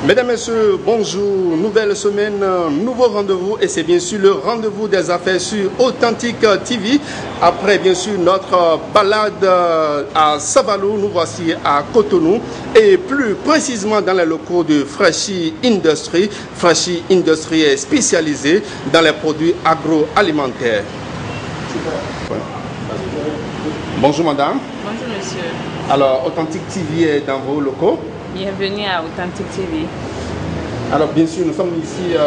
Mesdames, Messieurs, bonjour. Nouvelle semaine, nouveau rendez-vous et c'est bien sûr le rendez-vous des affaires sur Authentique TV. Après bien sûr notre balade à Savalou, nous voici à Cotonou et plus précisément dans les locaux de Freshie Industry. Freshie Industry est spécialisée dans les produits agroalimentaires. Bonjour madame. Bonjour monsieur. Alors Authentique TV est dans vos locaux. Bienvenue à Authentique TV. Alors bien sûr, nous sommes ici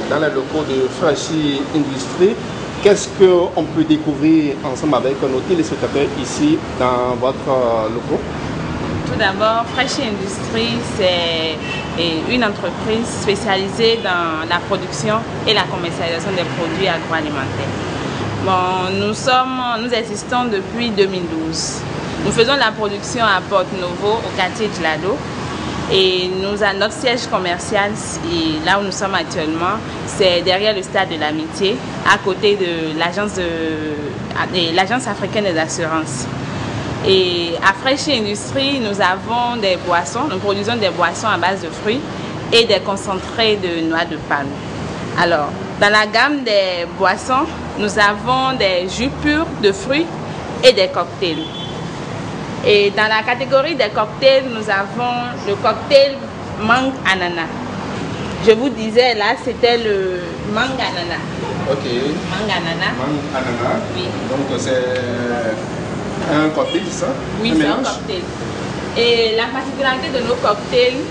dans les locaux de Freshie Industry. Qu'est-ce qu'on peut découvrir ensemble avec nos téléspectateurs ici dans votre locaux? Tout d'abord, Freshie Industry, c'est une entreprise spécialisée dans la production et la commercialisation des produits agroalimentaires. Bon, nous existons depuis 2012. Nous faisons la production à Porte-Novo, au quartier de Lado. Et notre siège commercial, et là où nous sommes actuellement, c'est derrière le stade de l'Amitié, à côté de l'agence africaine des assurances. Et à Freshie Industry, nous avons des boissons, nous produisons des boissons à base de fruits et des concentrés de noix de palme. Alors, dans la gamme des boissons, nous avons des jus purs de fruits et des cocktails. Et dans la catégorie des cocktails, nous avons le cocktail mangue ananas. Je vous disais là, c'était le mangue ananas. Ok. Mangue ananas. Mangue ananas. Oui. Donc c'est un cocktail, c'est ça? Oui, c'est un cocktail. Et la particularité de nos cocktails,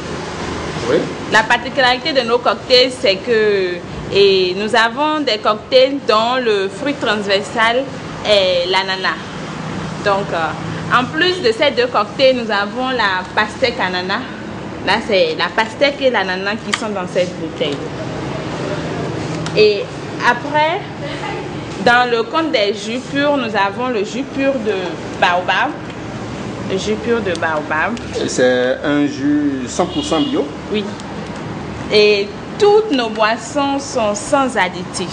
oui. La particularité de nos cocktails, c'est que nous avons des cocktails dont le fruit transversal est l'ananas. Donc, en plus de ces deux cocktails, nous avons la pastèque ananas. Là, c'est la pastèque et l'ananas qui sont dans cette bouteille. Et après, dans le compte des jus purs, nous avons le jus pur de baobab. Le jus pur de baobab. C'est un jus 100% bio? Oui. Et toutes nos boissons sont sans additifs.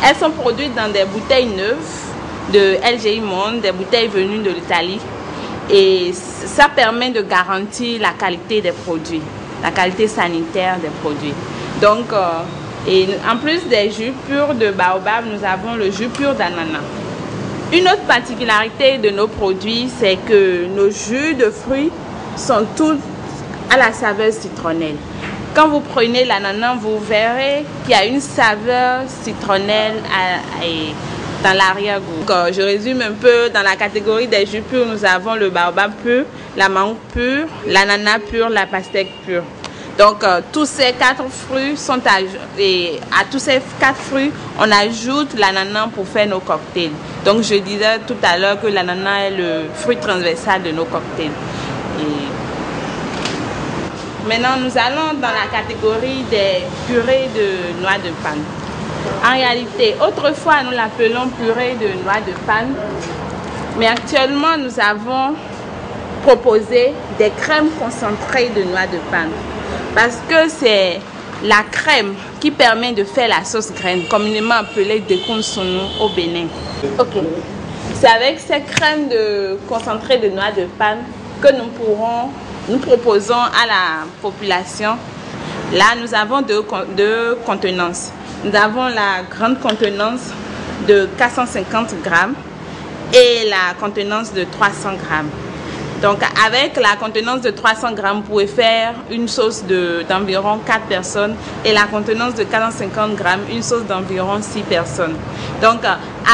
Elles sont produites dans des bouteilles neuves de LGI Monde, des bouteilles venues de l'Italie. Et ça permet de garantir la qualité des produits, la qualité sanitaire des produits. Donc, et en plus des jus purs de baobab, nous avons le jus pur d'ananas. Une autre particularité de nos produits, c'est que nos jus de fruits sont tous à la saveur citronnelle. Quand vous prenez l'ananas, vous verrez qu'il y a une saveur citronnelle dans l'arrière-goût. Je résume un peu. Dans la catégorie des jus purs, nous avons le baobab pur, la mangue pure, l'ananas pur, la pastèque pure. Donc, tous ces quatre fruits sont à tous ces quatre fruits, on ajoute l'ananas pour faire nos cocktails. Donc, je disais tout à l'heure que l'ananas est le fruit transversal de nos cocktails. Maintenant, nous allons dans la catégorie des purées de noix de palme. En réalité, autrefois, nous l'appelons purée de noix de palme. Mais actuellement, nous avons proposé des crèmes concentrées de noix de palme. Parce que c'est la crème qui permet de faire la sauce graine, communément appelée dekonsonu au Bénin. Ok. C'est avec ces crèmes concentrées de noix de palme que nous proposons à la population. Là, nous avons deux contenances. Nous avons la grande contenance de 450 grammes et la contenance de 300 grammes. Donc, avec la contenance de 300 grammes, vous pouvez faire une sauce d'environ 4 personnes et la contenance de 450 grammes, une sauce d'environ 6 personnes. Donc,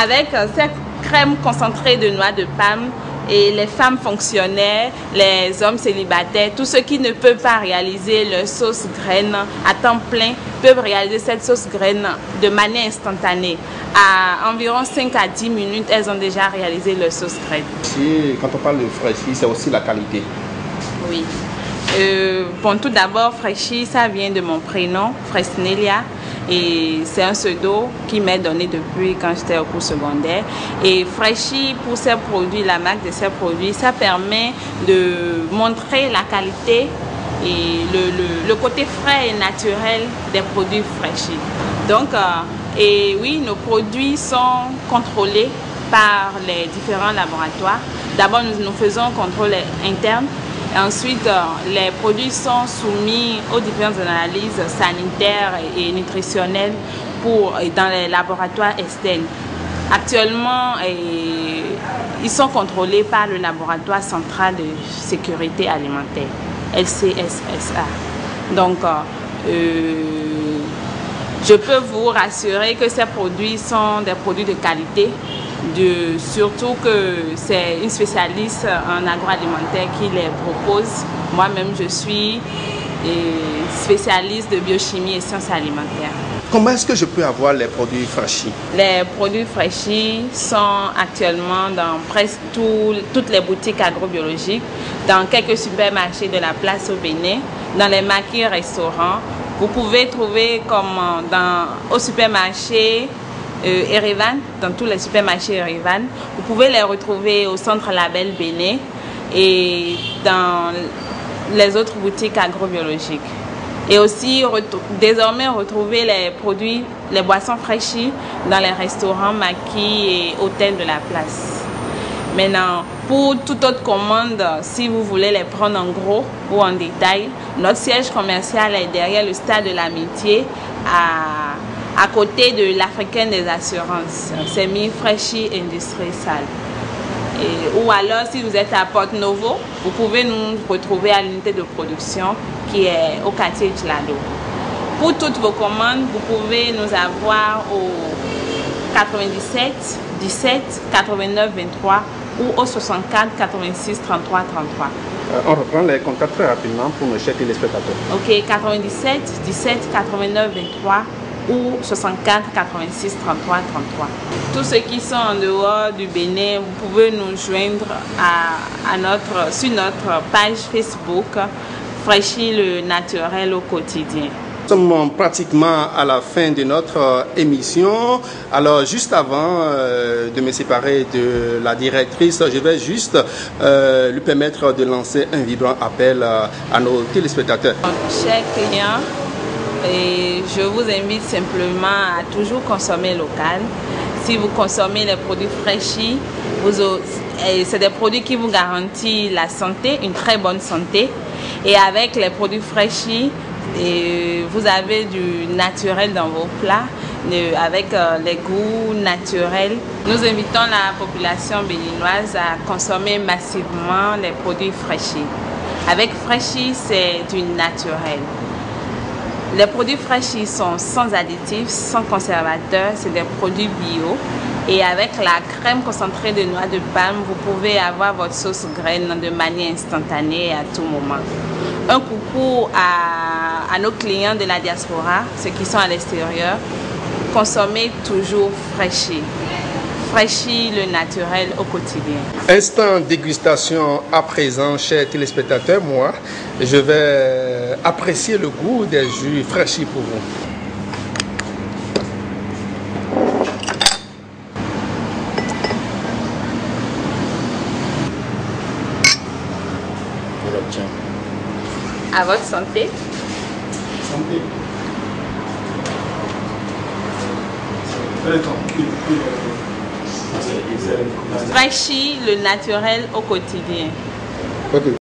avec cette crème concentrée de noix de palme, et les femmes fonctionnaires, les hommes célibataires, tous ceux qui ne peuvent pas réaliser leur sauce graine à temps plein peuvent réaliser cette sauce graine de manière instantanée. À environ 5 à 10 minutes, elles ont déjà réalisé leur sauce graine. Quand on parle de Freshie, c'est aussi la qualité. Oui. Bon, tout d'abord, Freshie, ça vient de mon prénom, Fresnelia. Et c'est un pseudo qui m'est donné depuis quand j'étais au cours secondaire. Et Freshie, pour ces produits, la marque de ces produits, ça permet de montrer la qualité et le côté frais et naturel des produits Freshie. Donc, et oui, nos produits sont contrôlés par les différents laboratoires. D'abord, nous faisons un contrôle interne Et ensuite, les produits sont soumis aux différentes analyses sanitaires et nutritionnelles dans les laboratoires externes. Actuellement, ils sont contrôlés par le laboratoire central de sécurité alimentaire, LCSSA. Donc, je peux vous rassurer que ces produits sont des produits de qualité, surtout que c'est une spécialiste en agroalimentaire qui les propose. Moi-même, je suis spécialiste de biochimie et sciences alimentaires. Comment est-ce que je peux avoir les produits Freshie? Les produits Freshie sont actuellement dans presque toutes les boutiques agrobiologiques, dans quelques supermarchés de la place au Bénin, dans les maquis restaurants. Vous pouvez trouver comme au supermarché Erevan, dans tous les supermarchés Erevan. Vous pouvez les retrouver au centre Label Bénin et dans les autres boutiques agrobiologiques. Et aussi, désormais, retrouver les produits, les boissons Freshie dans les restaurants, maquis et hôtels de la place. Maintenant, pour toute autre commande, si vous voulez les prendre en gros ou en détail, notre siège commercial est derrière le stade de l'Amitié, à côté de l'Africaine des assurances. C'est mis Freshie Industrie Salle. Ou alors, si vous êtes à Porto Novo, vous pouvez nous retrouver à l'unité de production qui est au quartier Tchlado. Pour toutes vos commandes, vous pouvez nous avoir au 97 17 89 23 ou au 64 86 33 33. On reprend les contacts très rapidement pour nos chers téléspectateurs. Ok, 97 17 89 23 ou 64 86 33 33. Tous ceux qui sont en dehors du Bénin, vous pouvez nous joindre sur notre page Facebook Freshie le naturel au quotidien. Nous sommes pratiquement à la fin de notre émission. Alors, juste avant de me séparer de la directrice, je vais juste lui permettre de lancer un vibrant appel à nos téléspectateurs. Chers clients, je vous invite simplement à toujours consommer local. Si vous consommez les produits Freshie, c'est des produits qui vous garantissent la santé, une très bonne santé. Et avec les produits Freshie, vous avez du naturel dans vos plats, avec les goûts naturels. Nous invitons la population béninoise à consommer massivement les produits Freshie. Avec Freshie, c'est du naturel. Les produits Freshie sont sans additifs, sans conservateurs, c'est des produits bio. Et avec la crème concentrée de noix de palme, vous pouvez avoir votre sauce graine de manière instantanée à tout moment. Un coucou à nos clients de la diaspora, ceux qui sont à l'extérieur, consommez toujours Freshie. Freshie, le naturel au quotidien. Instant dégustation à présent, chers téléspectateurs. Moi, je vais apprécier le goût des jus Freshie pour vous. À votre santé. Santé. Freshie, le naturel au quotidien.